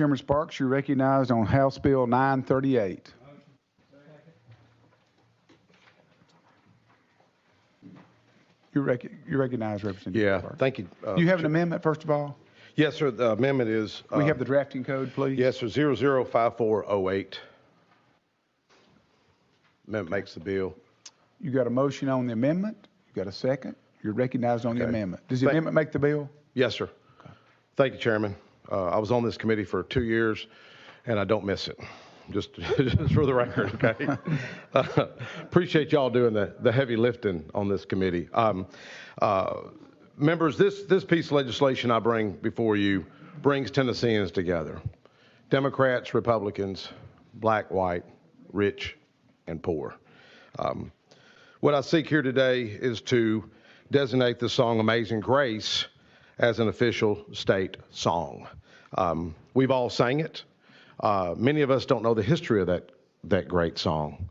Chairman Sparks, you're recognized on House Bill 938. You're recognized, Representative Yeah, Sparks. thank you. Do you have an amendment, first of all? Yes, sir. The amendment is. We have the drafting code, please. Yes, sir. 005408. Amendment makes the bill. You got a motion on the amendment. You got a second. You're recognized on the amendment. Does the amendment make the bill? Yes, sir. Okay. Thank you, Chairman. I was on this committee for 2 years, and I don't miss it. Just for the record, okay? Appreciate y'all doing the heavy lifting on this committee. Members, this piece of legislation I bring before you brings Tennesseans together. Democrats, Republicans, black, white, rich, and poor. What I seek here today is to designate the song Amazing Grace as an official state song. We've all sang it. Many of us don't know the history of that great song.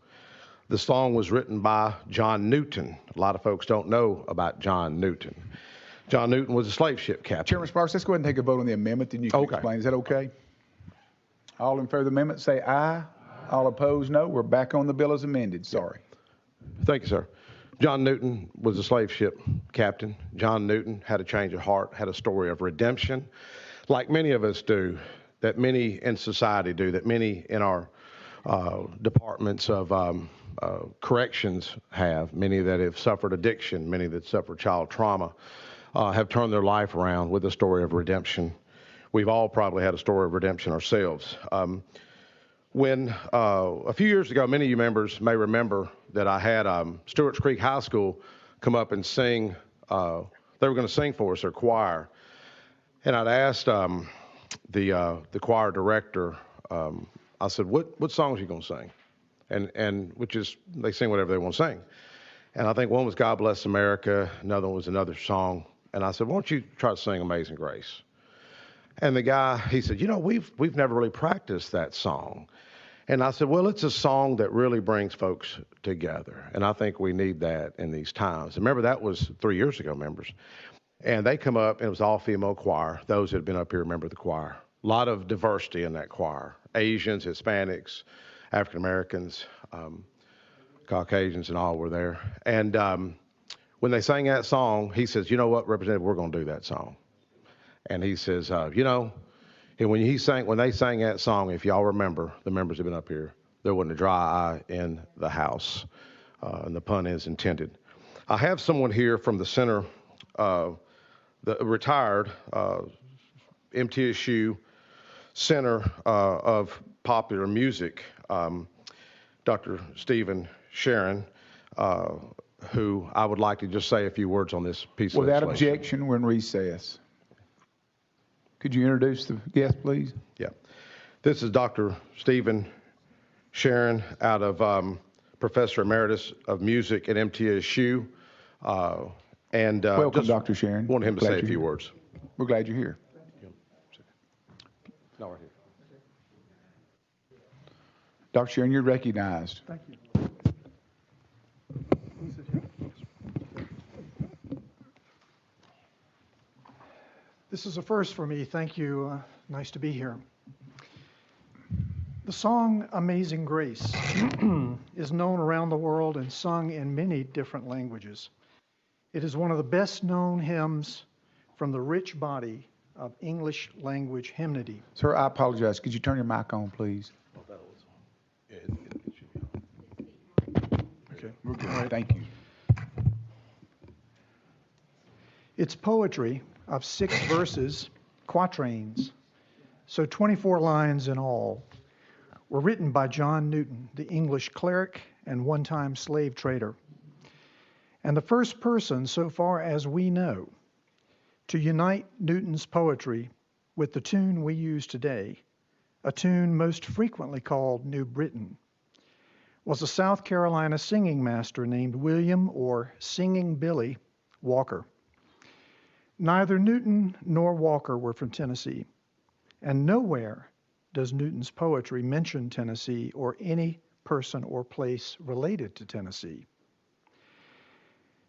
The song was written by John Newton. A lot of folks don't know about John Newton. John Newton was a slave ship captain. Chairman Sparks, let's go ahead and take a vote on the amendment, then you can explain. Is that okay? All in favor of the amendment, say aye. All opposed, no. We're back on the bill as amended. Sorry. Thank you, sir. John Newton was a slave ship captain. John Newton had a change of heart, had a story of redemption, like many of us do, that many in society do, that many in our departments of corrections have, many that have suffered addiction, many that suffered child trauma, have turned their life around with a story of redemption. We've all probably had a story of redemption ourselves. When a few years ago, many of you members may remember that I had Stewart's Creek High School come up and sing. They were going to sing for us, their choir. And I'd asked the choir director, I said, what songs are you going to sing? And which is, they sing whatever they want to sing. And I think one was God Bless America, another one was another song. And I said, why don't you try to sing Amazing Grace? And the guy, he said, you know, we've never really practiced that song. And I said, well, it's a song that really brings folks together. And I think we need that in these times. Remember, that was 3 years ago, members. And they come up, and it was all female choir. Those that have been up here remember the choir. A lot of diversity in that choir. Asians, Hispanics, African Americans, Caucasians, and all were there. And when they sang that song, he says, you know what, Representative, we're going to do that song. And he says, you know, and when they sang that song, if y'all remember, the members have been up here, there wasn't a dry eye in the house, and the pun is intended. I have someone here from the center, the retired MTSU Center of Popular Music, Dr. Stephen Sharon, who I would like to just say a few words on this piece of legislation. Without objection, we're in recess. Could you introduce the guest, please? Yeah. This is Dr. Stephen Sharon, out of Professor Emeritus of Music at MTSU. Welcome, Dr. Sharon. Want him to say a few words. We're glad you're here. No, right here. Dr. Sharon, you're recognized. Thank you. This is a first for me. Thank you. Nice to be here. The song Amazing Grace is known around the world and sung in many different languages. It is one of the best known hymns from the rich body of English language hymnody. Sir, I apologize. Could you turn your mic on, please? Okay. We're good. All right. Thank you. It's poetry of 6 verses, quatrains, so 24 lines in all, were written by John Newton, the English cleric and one-time slave trader, and the first person, so far as we know, to unite Newton's poetry with the tune we use today, a tune most frequently called New Britain, was a South Carolina singing master named William, or Singing Billy, Walker. Neither Newton nor Walker were from Tennessee, and nowhere does Newton's poetry mention Tennessee or any person or place related to Tennessee.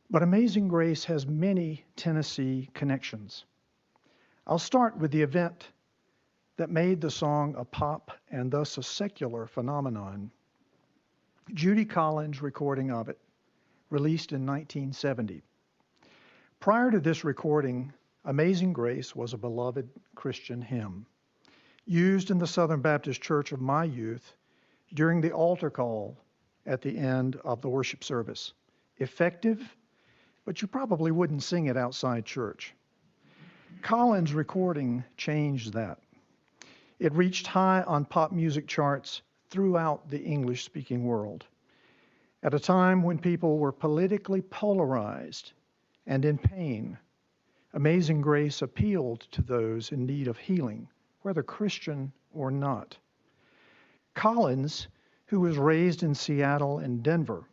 But Amazing Grace has many Tennessee connections. I'll start with the event that made the song a pop and thus a secular phenomenon. Judy Collins' recording of it, released in 1970. Prior to this recording, Amazing Grace was a beloved Christian hymn, used in the Southern Baptist Church of my youth during the altar call at the end of the worship service. Effective, but you probably wouldn't sing it outside church. Collins' recording changed that. It reached high on pop music charts throughout the English-speaking world. At a time when people were politically polarized and in pain, Amazing Grace appealed to those in need of healing, whether Christian or not. Collins, who was raised in Seattle and Denver,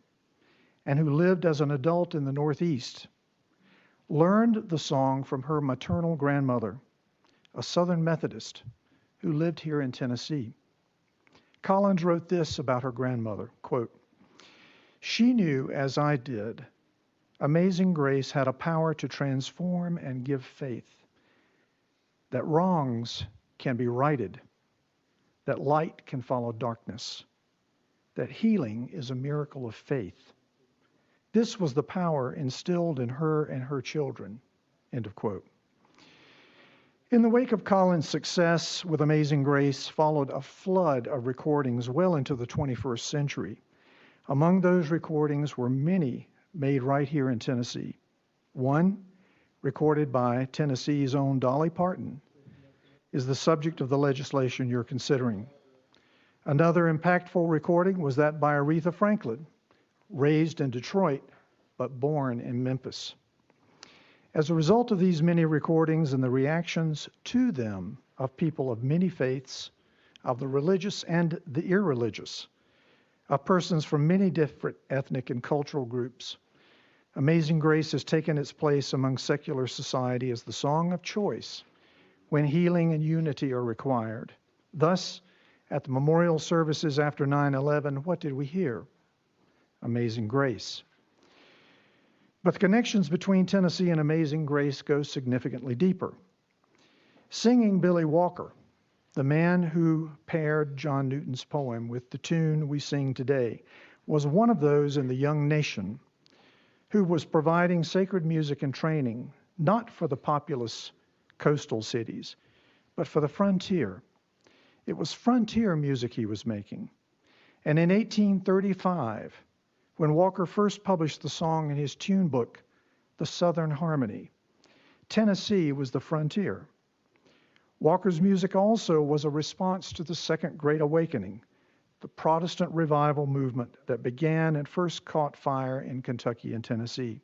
and who lived as an adult in the Northeast, learned the song from her maternal grandmother, a Southern Methodist who lived here in Tennessee. Collins wrote this about her grandmother, quote, "She knew, as I did, Amazing Grace had a power to transform and give faith, that wrongs can be righted, that light can follow darkness, that healing is a miracle of faith. This was the power instilled in her and her children," end of quote. In the wake of Collins' success with Amazing Grace followed a flood of recordings well into the 21st century. Among those recordings were many made right here in Tennessee. One, recorded by Tennessee's own Dolly Parton, is the subject of the legislation you're considering. Another impactful recording was that by Aretha Franklin, raised in Detroit, but born in Memphis. As a result of these many recordings and the reactions to them of people of many faiths, of the religious and the irreligious, of persons from many different ethnic and cultural groups, Amazing Grace has taken its place among secular society as the song of choice when healing and unity are required. Thus, at the memorial services after 9/11, what did we hear? Amazing Grace. But the connections between Tennessee and Amazing Grace go significantly deeper. Singing Billy Walker, the man who paired John Newton's poem with the tune we sing today, was one of those in the young nation who was providing sacred music and training, not for the populous coastal cities, but for the frontier. It was frontier music he was making. And in 1835, when Walker first published the song in his tune book, The Southern Harmony, Tennessee was the frontier. Walker's music also was a response to the Second Great Awakening, the Protestant revival movement that began and first caught fire in Kentucky and Tennessee.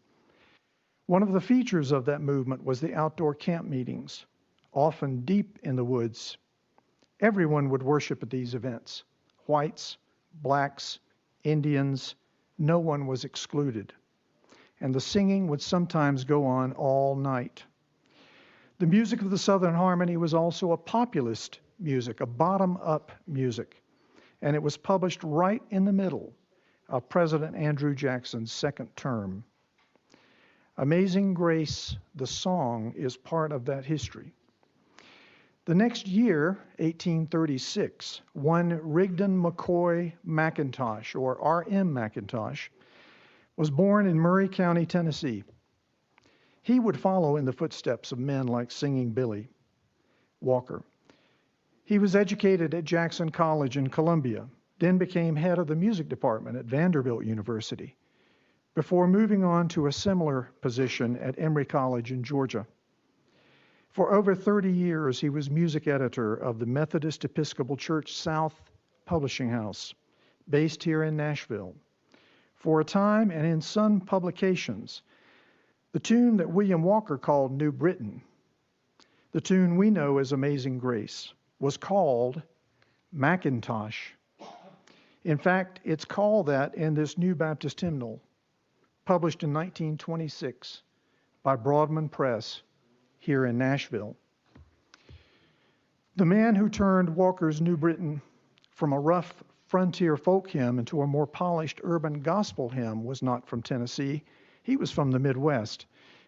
One of the features of that movement was the outdoor camp meetings, often deep in the woods. Everyone would worship at these events, whites, blacks, Indians, no one was excluded. And the singing would sometimes go on all night. The music of the Southern Harmony was also a populist music, a bottom-up music, and it was published right in the middle of President Andrew Jackson's second term. Amazing Grace, the song, is part of that history. The next year, 1836, one Rigdon McCoy McIntosh, or R.M. McIntosh, was born in Murray County, Tennessee. He would follow in the footsteps of men like Singing Billy Walker. He was educated at Jackson College in Columbia, then became head of the music department at Vanderbilt University, before moving on to a similar position at Emory College in Georgia. For over 30 years, he was music editor of the Methodist Episcopal Church South Publishing House, based here in Nashville. For a time, and in some publications, the tune that William Walker called New Britain, the tune we know as Amazing Grace, was called Macintosh. In fact, it's called that in this New Baptist hymnal, published in 1926 by Broadman Press here in Nashville. The man who turned Walker's New Britain from a rough frontier folk hymn into a more polished urban gospel hymn was not from Tennessee. He was from the Midwest,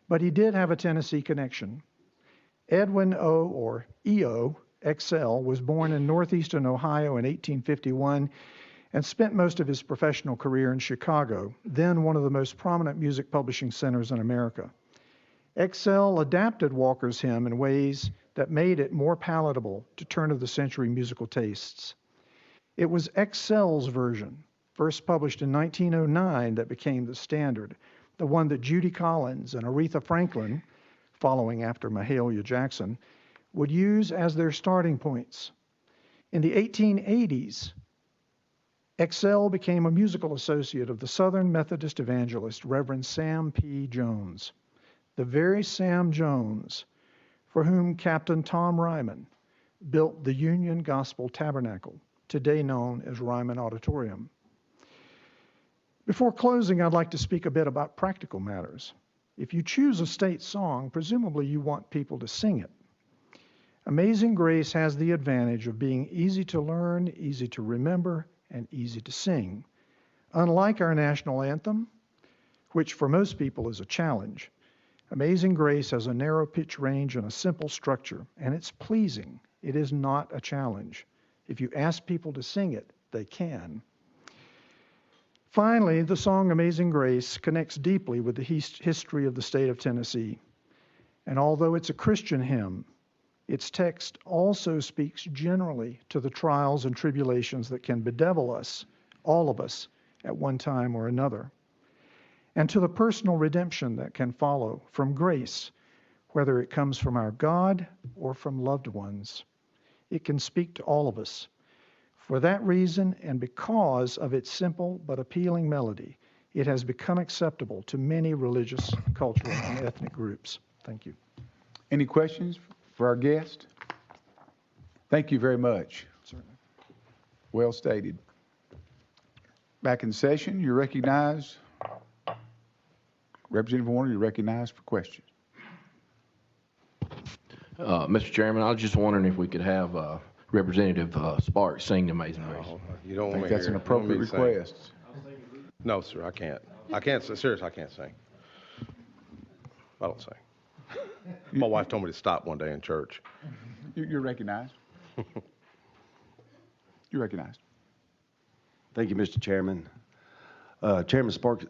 but he did have a Tennessee connection. Edwin O., or E.O., XL, was born in northeastern Ohio in 1851 and spent most of his professional career in Chicago, then one of the most prominent music publishing centers in America. XL adapted Walker's hymn in ways that made it more palatable to turn-of-the-century musical tastes. It was XL's version, first published in 1909, that became the standard, the one that Judy Collins and Aretha Franklin, following after Mahalia Jackson, would use as their starting points. In the 1880s, XL became a musical associate of the Southern Methodist evangelist, Reverend Sam P. Jones, the very Sam Jones for whom Captain Tom Ryman built the Union Gospel Tabernacle, today known as Ryman Auditorium. Before closing, I'd like to speak a bit about practical matters. If you choose a state song, presumably you want people to sing it. Amazing Grace has the advantage of being easy to learn, easy to remember, and easy to sing. Unlike our national anthem, which for most people is a challenge, Amazing Grace has a narrow pitch range and a simple structure, and it's pleasing. It is not a challenge. If you ask people to sing it, they can. Finally, the song Amazing Grace connects deeply with the history of the state of Tennessee. And although it's a Christian hymn, its text also speaks generally to the trials and tribulations that can bedevil us, all of us, at one time or another, and to the personal redemption that can follow from grace, whether it comes from our God or from loved ones. It can speak to all of us. For that reason, and because of its simple but appealing melody, it has become acceptable to many religious, cultural, and ethnic groups. Thank you. Any questions for our guest? Thank you very much. Certainly. Well stated. Back in session, you're recognized. Representative Warner, you're recognized for questions. Mr. Chairman, I was just wondering if we could have Representative Sparks sing Amazing Grace. You don't I want think me that's here. an You don't want me appropriate to sing. request. No, sir, I can't. I can't, seriously, I can't sing. I don't sing. My wife told me to stop one day in church. You're recognized. You're recognized. Thank you, Mr. Chairman. Chairman Sparks,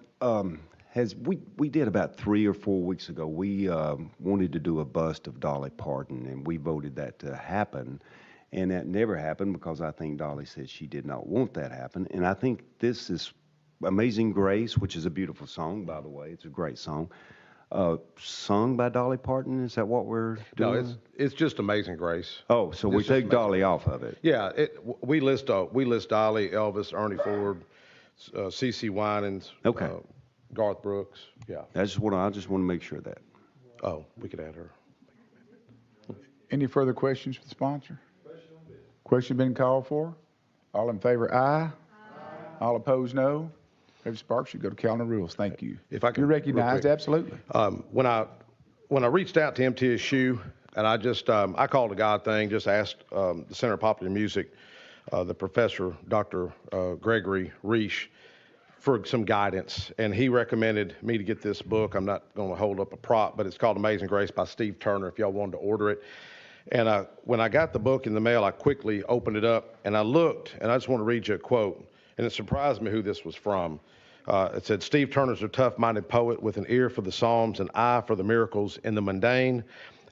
we did about 3 or 4 weeks ago, we wanted to do a bust of Dolly Parton, and we voted that to happen. And that never happened because I think Dolly said she did not want that happen. And I think this is Amazing Grace, which is a beautiful song, by the way. It's a great song. Sung by Dolly Parton, is that what we're doing? No, it's just Amazing Grace. Oh, so we It's just take Dolly off of it. Yeah, we list Dolly, Elvis, Ernie Ford, C.C. Winans, Okay. Garth Brooks. Yeah. I just want to make sure of that. Oh, we could add her. Any further questions for the sponsor? Question been called for? All in favor, aye. All opposed, no. Reverend Sparks, you go to calendar rules. Thank you. If I can, You're real recognized, quick. absolutely. When I reached out to MTSU, and I just I called a God thing, just asked the Center of Popular Music, the professor, Dr. Gregory Reish, for some guidance, and he recommended me to get this book. I'm not going to hold up a prop, but it's called Amazing Grace by Steve Turner, if y'all wanted to order it. And when I got the book in the mail, I quickly opened it up, and I looked, and I just want to read you a quote, and it surprised me who this was from. It said, Steve Turner's a tough-minded poet with an ear for the Psalms, an eye for the miracles in the mundane,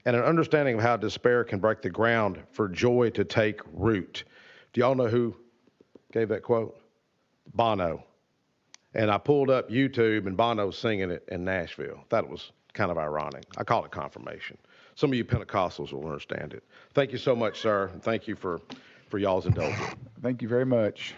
and an understanding of how despair can break the ground for joy to take root. Do y'all know who gave that quote? Bono. And I pulled up YouTube, and Bono was singing it in Nashville. Thought it was kind of ironic. I call it confirmation. Some of you Pentecostals will understand it. Thank you so much, sir, and thank you for y'all's indulgence. Thank you very much.